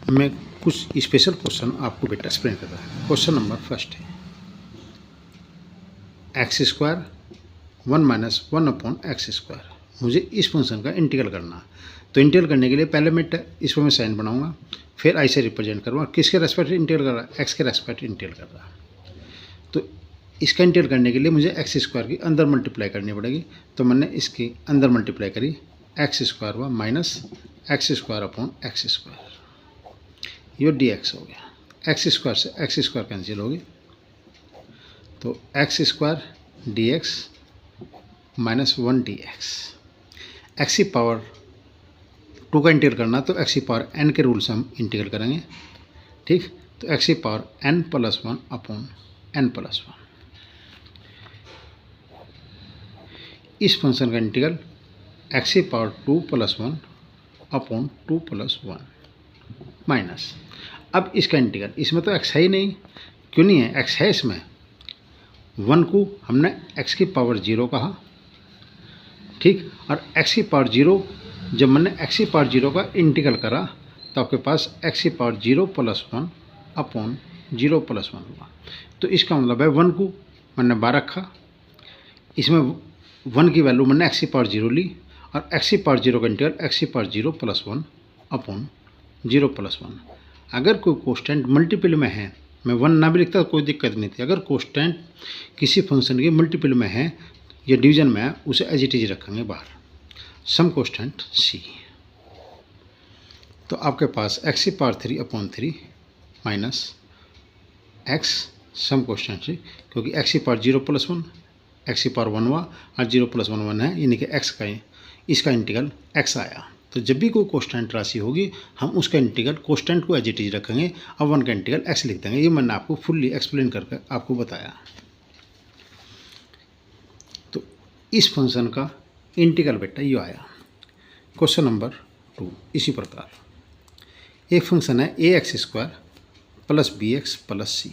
मैं कुछ special question आपको बेटा एक्सप्लेन कर रहा है। क्वेश्चन नंबर फर्स्ट है एक्स स्क्वायर 1 माइनस 1/x²। मुझे इस फंक्शन का इंटीग्रल करना। तो इंटीग्रल करने के लिए पहले मैं इस पर मैं साइन बनाऊंगा, फिर आई से रिप्रेजेंट करूँगा। किसके रेस्पेक्ट इंटीग्रल कर रहा है? एक्स के रेस्पेक्ट इंटीग्रल कर रहा है। तो इसका इंटीग्रल करने के लिए मुझे एक्स स्क्वायर की अंदर मल्टीप्लाई करनी पड़ेगी। तो मैंने इसकी अंदर मल्टीप्लाई करी, एक्स स्क्वायर हुआ माइनस x²/x², ये dx हो गया। एक्स स्क्वायर से एक्स स्क्वायर कैंसिल होगी, तो x² dx minus 1 dx। X की पावर 2 का इंटीग्रल करना, तो एक्स की पावर n के रूल से हम इंटीग्रल करेंगे। ठीक, तो एक्स की पावर n+1/n+1। इस फंक्शन का इंटीग्रल एक्स की पावर 2+1/2+1 माइनस। अब इसका इंटीग्रल, इसमें तो x है ही नहीं, क्यों नहीं है? x है इसमें। 1 को हमने x की पावर 0 कहा, ठीक, और x की पावर 0, जब मैंने x की पावर 0 का इंटीग्रल करा तो आपके पास x की पावर 0+1/0+1 हुआ। तो इसका मतलब है 1 को मैंने 12 रखा, इसमें 1 की वैल्यू मैंने x की पावर 0 ली, और x की पावर 0 का इंटीग्रल x की पावर 0+1/0+1। अगर कोई कोष्टेंट मल्टीपल में है, मैं 1 ना भी लिखता तो कोई दिक्कत नहीं थी। अगर कोष्टेंट किसी फंक्शन के मल्टीपल में है या डिवीजन में है, उसे एज इट इज रखेंगे बाहर, सम कोष्टेंट c। तो आपके पास x की पावर 3/3 माइनस x सम कोष्टेंट c, क्योंकि x की पावर 0+1, x की पावर 1 हुआ और 0+1 1 है, यानी कि x का इसका इंटीग्रल x आया। तो जब भी कोई कोष्टेंट राशि होगी हम उसका इंटीग्रल कोष्टेंट को एज इट इज रखेंगे और 1 का इंटीग्रल x लिख देंगे। ये मैंने आपको फुल्ली एक्सप्लेन करके आपको बताया। तो इस फंक्शन का इंटीग्रल बेटा ये आया। क्वेश्चन नंबर 2 इसी प्रकार एक फंक्शन है ax² + bx + c।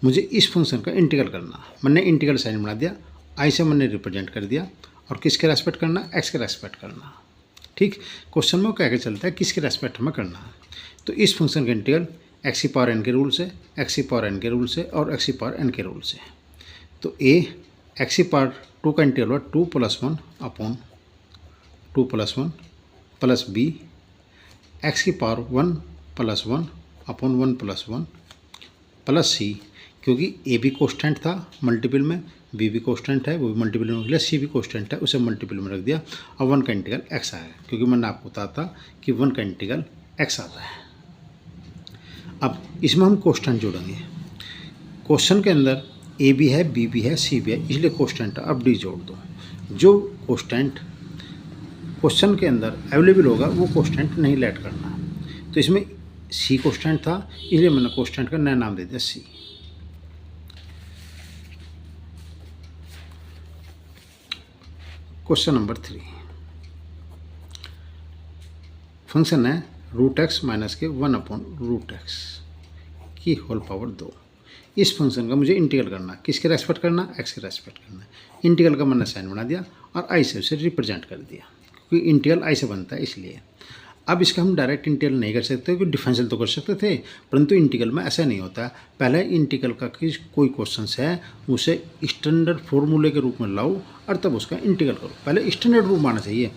मुझे इस फंक्शन का इंटीग्रल करना। मैंने इंटीग्रल साइन बना दिया, आई से मैंने रिप्रेजेंट कर दिया, और किसके रेस्पेक्ट करना? एक्स के रेस्पेक्ट करना। ठीक, क्वेश्चन में कह के चलता है किसके रेस्पेक्ट हमें करना है। तो इस फंक्शन का इंटीग्रल एक्स की पावर n के रूल से, एक्स की पावर n के रूल से और एक्स की पावर n के रूल से। तो एक्स की पावर 2 का इंटीग्रल हुआ 2+1/2+1 प्लस b एक्स की पावर 1+1/1+1 प्लस c, क्योंकि a भी कोष्टेंट था मल्टीपल में, b भी कोष्टेंट है, वो भी मल्टीपल में निकला, c भी कोष्टेंट है, उसे मल्टीपल में रख दिया और 1 का इंटीग्रल x आया, क्योंकि मैंने आपको बताया था कि 1 का इंटीग्रल x आता है। अब इसमें हम कोष्टेंट जोड़ेंगे। क्वेश्चन के अंदर a भी है, b भी है, c भी है, इसलिए कोष्टेंट अब d जोड़ दो। जो कोष्टेंट क्वेश्चन के अंदर अवेलेबल होगा वो कोष्टेंट नहीं लेट करना। तो इसमें c कोष्टेंट था, इसलिए मैंने कोष्टेंट का नया नाम दे दिया c। क्वेश्चन नंबर 3 फंक्शन है √x माइनस के 1/√x की होल पावर 2। इस फंक्शन का मुझे इंटीग्रल करना। किसके रेस्पेक्ट करना? x के रेस्पेक्ट करना। इंटीग्रल का मैंने साइन बना दिया और i से उसे रिप्रेजेंट कर दिया, क्योंकि इंटीग्रल i से बनता है इसलिए। अब इसका हम डायरेक्ट इंटीग्रल नहीं कर सकते, क्योंकि डिफरेंशियल तो कर सकते थे, परंतु इंटीग्रल में ऐसा नहीं होता। पहले इंटीग्रल का कोई क्वेश्चन है उसे स्टैंडर्ड फॉर्मूले के रूप में लाओ और तब उसका इंटीग्रल करो। पहले स्टैंडर्ड रूप आना चाहिए।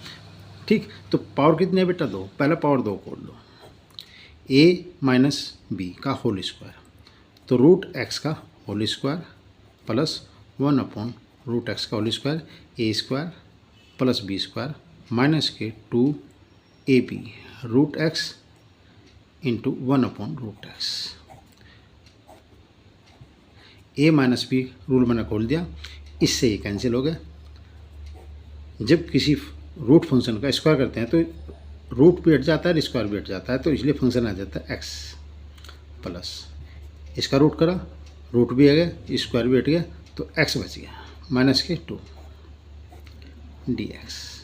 ठीक, तो पावर कितने बेटा? 2। पहले पावर 2 खोल लो, a माइनस b का होल स्क्वायर, तो √x का होल स्क्वायर प्लस 1/√x का whole square, a² plus b² minus के 2ab √x into 1/√x। a minus b rule मैंने खोल दिया, इससे ये कैंसिल हो गया। जब किसी रूट फंक्शन का स्क्वायर करते हैं तो रूट भी हट जाता है, स्क्वायर भी हट जाता है, तो इसलिए फंक्शन आ जाता है x प्लस इसका रूट करा, रूट भी आ गया, स्क्वायर भी हट गया, तो x बच गया माइनस के 2 dx।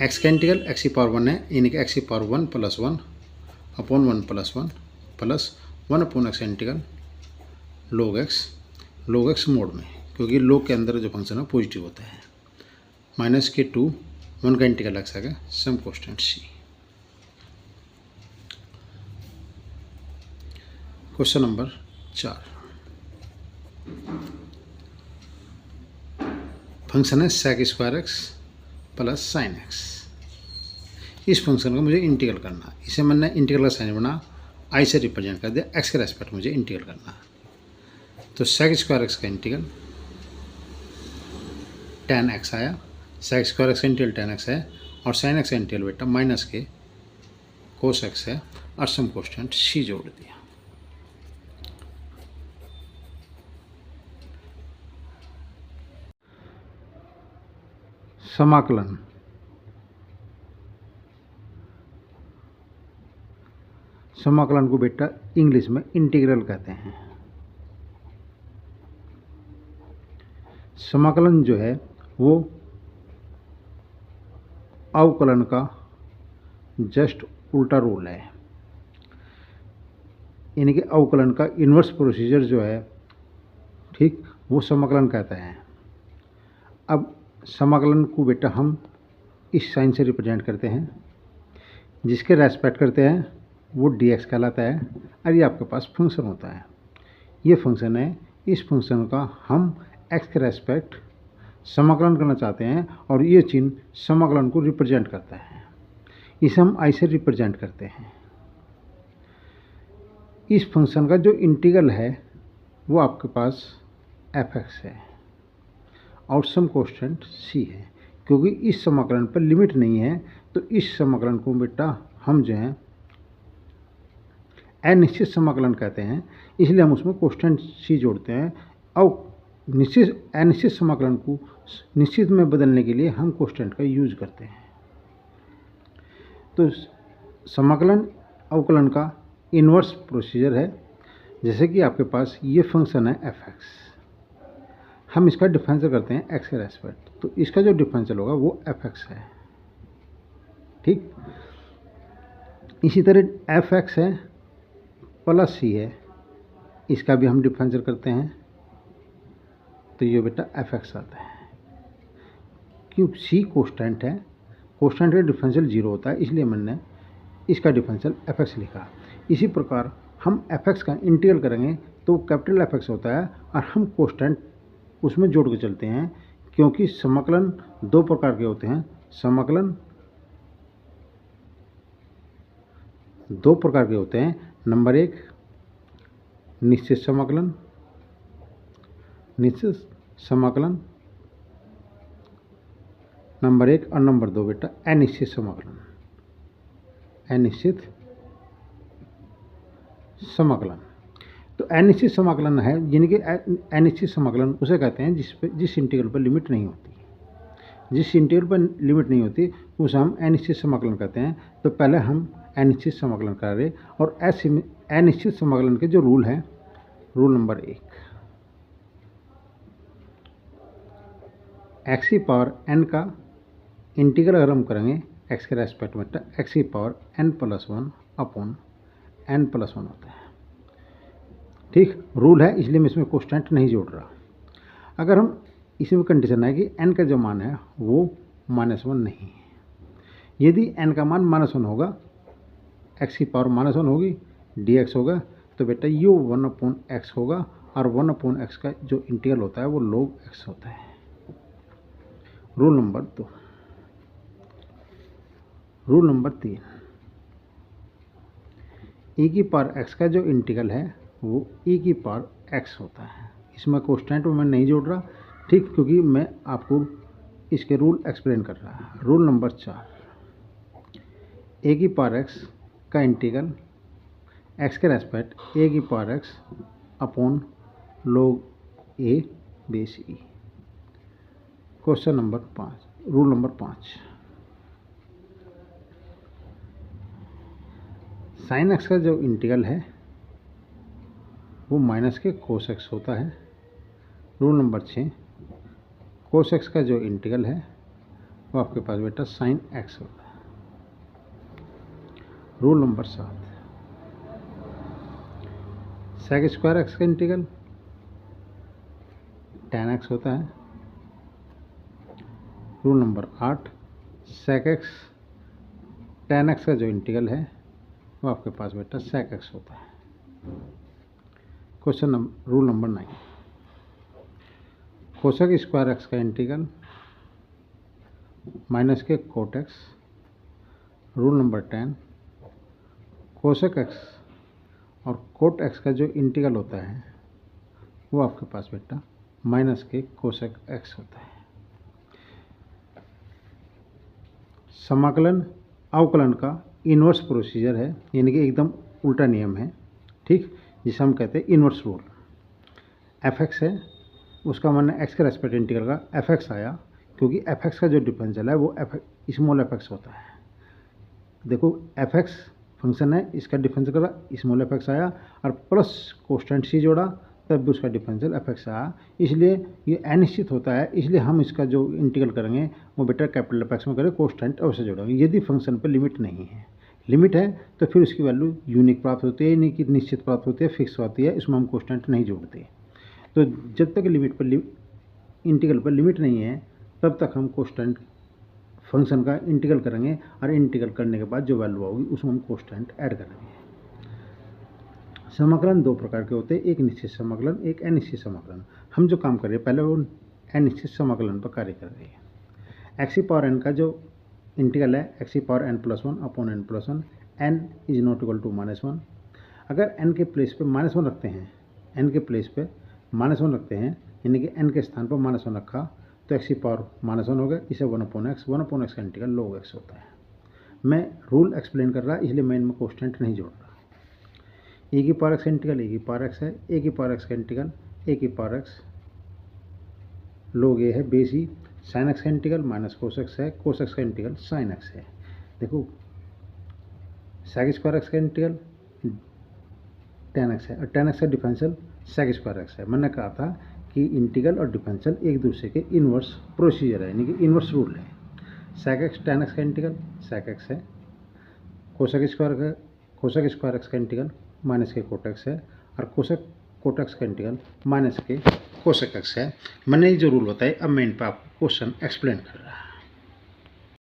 x का इंटीग्रल x की पावर 1 है, यानी कि x की power 1+1/1+1 plus 1/x integral log x mode में, क्योंकि log के अंदर जो फंक्शन है पॉजिटिव होता है, माइनस के 2 1 का इंटीग्रल x आ गया, सम कोष्टेंट c। क्वेश्चन नंबर 4, फंक्शन है sec square x plus sine x. इस फंक्शन को मुझे इंटीग्रल करना, इसे मैंने इंटीग्रल का साइन बना आई से रिप्रेजेंट कर दिया, एक्स के रेस्पेक्ट मुझे इंटीग्रल करना। तो sec स्क्वायर एक्स का इंटीग्रल tan x आया, sec स्क्वायर एक्स का इंटीग्रल tan x है, और sin x का इंटीग्रल बेटा माइनस के cos x है, और सम कांस्टेंट c जोड़ दिया। समाकलन, समाकलन को बेटा इंग्लिश में इंटीग्रल कहते हैं। समाकलन जो है वो अवकलन का जस्ट उल्टा रूल है, यानी कि अवकलन का इन्वर्स प्रोसीजर जो है, ठीक, वो समाकलन कहता है। अब समाकलन को बेटा हम इस साइन से रिप्रेजेंट करते हैं, जिसके रेस्पेक्ट करते हैं वो dx कहलाता है, और ये आपके पास फंक्शन होता है। ये फंक्शन है, इस फंक्शन का हम x के रेस्पेक्ट समाकलन करना चाहते हैं, और ये चिन्ह समाकलन को रिप्रेजेंट करता है। इसे हम i से रिप्रेजेंट करते हैं। इस फंक्शन का जो इंटीग्रल है वो आपके पास f(x) है, और सम कांस्टेंट c है। क्योंकि इस समाकलन पर लिमिट नहीं है, तो इस समाकलन को बेटा हम जो है अनिश्चित समाकलन कहते हैं, इसलिए हम उसमें कांस्टेंट c जोड़ते हैं। और अनिश्चित समाकलन को निश्चित में बदलने के लिए हम कांस्टेंट का यूज करते हैं। तो समाकलन अवकलन का इन्वर्स प्रोसीजर है। जैसे कि आपके पास ये फंक्शन है f(x), हम इसका डिफरेंशियल करते हैं x के रेस्पेक्ट, तो इसका जो डिफरेंशियल होगा वो f(x) है, ठीक। इसी तरह f(x) है प्लस c है, इसका भी हम डिफरेंशियल करते हैं, तो ये बेटा f(x) आता है। क्योंकि c कांस्टेंट है, कांस्टेंट का डिफरेंशियल 0 होता है, इसलिए मैंने इसका डिफरेंशियल f(x) लिखा। इसी प्रकार हम f(x) का इंटीग्रल करेंगे तो कैपिटल f(x) होता है, और हम कांस्टेंट उसमें जोड़ के चलते हैं, क्योंकि समाकलन दो प्रकार के होते हैं। समाकलन दो प्रकार के होते हैं। नंबर 1 निश्चित समाकलन, निश्चित समाकलन नंबर 1, और नंबर 2 बेटा अनिश्चित समाकलन, अनिश्चित समाकलन। तो अनिश्चित समाकलन है, यानी कि अनिश्चित समाकलन उसे कहते हैं जिस इंटीग्रल पर लिमिट नहीं होती। जिस इंटीग्रल पर लिमिट नहीं होती उसे हम अनिश्चित समाकलन कहते हैं। तो पहले हम अनिश्चित समाकलन कर रहे, और ऐसे में अनिश्चित समाकलन के जो रूल हैं, रूल नंबर 1, x की पावर n का इंटीग्रल अगर हम करेंगे x के रेस्पेक्ट में, तो x की पावर n+1 अपॉन n+1 होता है, ठीक। रूल है, इसलिए मैं इसमें कांस्टेंट नहीं जोड़ रहा। अगर हम इसमें कंडीशन है कि n का जो मान है वो -1 नहीं है। यदि n का मान -1 होगा, x की पावर -1 होगी, dx होगा, तो बेटा ये 1/x होगा, और 1/x का जो इंटीग्रल होता है वो log x होता है। Rule number 2, rule number 3, e की पावर x का जो इंटीग्रल है वो e की पावर x होता है। इसमें कांस्टेंट मैं नहीं जोड़ रहा, ठीक, क्योंकि मैं आपको इसके रूल एक्सप्लेन कर रहा है। रूल नंबर 4, a की पावर x का इंटीग्रल x के रेस्पेक्ट a की power x upon log a base e। Question number 5, rule number 5, sine x का जो इंटीग्रल है वो माइनस के cos x होता है। रूल नंबर 6, cos x का जो इंटीग्रल है वो आपके पास बेटा साइन x होता है। Rule number 7, sec square x का इंटीग्रल tan x होता है। Rule number 8, sec x tan x का जो इंटीग्रल है वो आपके पास बेटा sec x होता है। Rule number 9, cosec square X का इंटीग्रल माइनस के cot X. Rule number 10, cosec X और कोट एक्स का जो इंटीग्रल होता है वो आपके पास बेटा माइनस के कोसेक एक्स होता है। समाकलन अवकलन का इन्वर्स प्रोसीजर है, यानी कि एकदम उल्टा नियम है, ठीक, जिसे हम कहते हैं इन्वर्स रूल। एफ एक्स है, उसका मानना एक्स के रेस्पेक्ट इंटीग्रल का एफ एक्स आया, क्योंकि एफ एक्स का जो डिफरेंशियल है वो स्मॉल एफ एक्स होता है। देखो एफ एक्स फंक्शन है, इसका डिफरेंशियल करा स्मॉल एफ एक्स आया और प्लस कोस्टेंट सी जोड़ा, तब भी उसका डिफरेंशियल एफ एक्स आया। इसलिए ये अनिश्चित होता है, इसलिए हम इसका जो इंटीग्रल करेंगे वो बेटा कैपिटल एफ एक्स में करें, कोस्टेंट अवश्य जोड़ेंगे। यदि फंक्शन पर लिमिट नहीं है, लिमिट है तो फिर उसकी वैल्यू यूनिक प्राप्त होती है, यानी कि निश्चित प्राप्त होती है, फिक्स होती है, इसमें हम कोस्टेंट नहीं जोड़ते। तो जब तक लिमिट पर इंटीग्रल पर लिमिट नहीं है तब तक हम कोस्टेंट फंक्शन का इंटीग्रल करेंगे और इंटीग्रल करने के बाद जो वैल्यू होगी उसमें हम कोस्टेंट ऐड करेंगे। समाकलन दो प्रकार के होते हैं, एक निश्चित समाकलन, एक अनिश्चित समाकलन। हम जो काम कर रहे हैं पहले वो अनिश्चित समाकलन पर कार्य कर रहे हैं। एक्स पावर एन का जो इंटीग्रल है X power N plus 1 upon N plus 1, N is not equal to -1। अगर एन के प्लेस पे -1 रखते हैं, एन के प्लेस पे -1 रखते हैं, यानी कि एन के स्थान पर -1 रखा तो एक्स पावर -1 हो गया, इसे 1/x का इंटीग्रल log x होता है। मैं रूल एक्सप्लेन कर रहा इसलिए मैं इनमें कोस्टेंट नहीं जोड़ रहा। ए की पावर एक्स का इंटीग्रल ए की पावर एक्स है, ए की पावर एक्स का इंटीग्रल ए की पावर एक्स log a है, बेस ही साइन एक्स का इंटीग्रल माइनस कोस एक्स है, कोस एक्स का इंटीग्रल साइन एक्स है। देखो सेक स्क्वायर एक्स का इंटीग्रल tan एक्स है और tan एक्स का डिफरेंशियल सेक स्क्वायर एक्स है। मैंने कहा था कि इंटीग्रल और डिफरेंशियल एक दूसरे के इन्वर्स प्रोसीजर है, यानी कि इन्वर्स रूल है। सेक एक्स tan एक्स का इंटीग्रल सेक एक्स है, कोसेक स्क्वायर एक्स का इंटीग्रल माइनस के कोट एक्स है और कोट एक्स का इंटीग्रल माइनस के कोसेक एक्स है। मैंने ये जो रूल बताया अब मैं इन पर आपको क्वेश्चन एक्सप्लेन कर रहा है।